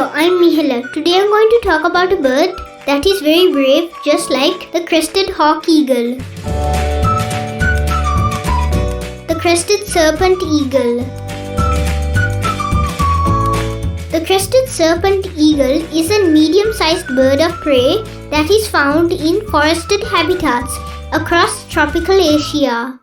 Hello, I'm Mihela. Today I'm going to talk about a bird that is very brave, just like the crested hawk eagle. The crested serpent eagle. The crested serpent eagle is a medium-sized bird of prey that is found in forested habitats across tropical Asia.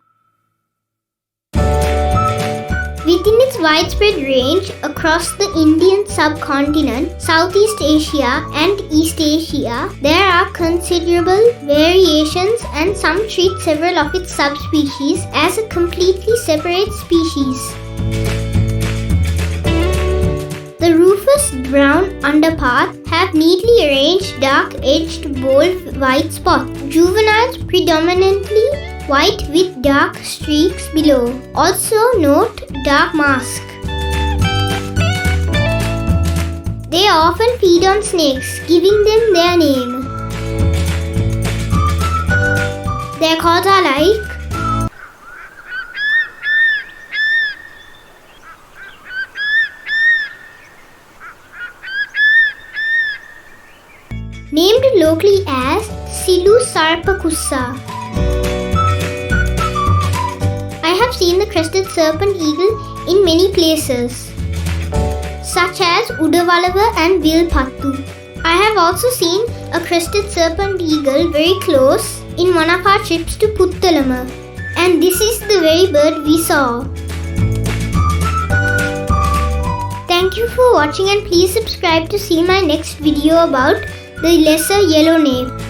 Within its widespread range across the Indian Subcontinent, Southeast Asia and East Asia, there are considerable variations and some treat several of its subspecies as a completely separate species. The rufous-brown underparts have neatly arranged dark-edged bold white spots. Juveniles predominantly white with dark streaks below. Also note dark mask. They often feed on snakes, giving them their name. Their calls are like named locally as Silu Sarapakussa. I have seen the crested serpent eagle in many places, such as Udawalawa and Vilpattu. I have also seen a crested serpent eagle very close in one of our trips to Puttalama, and this is the very bird we saw. Thank you for watching, and please subscribe to see my next video about the lesser yellow nape.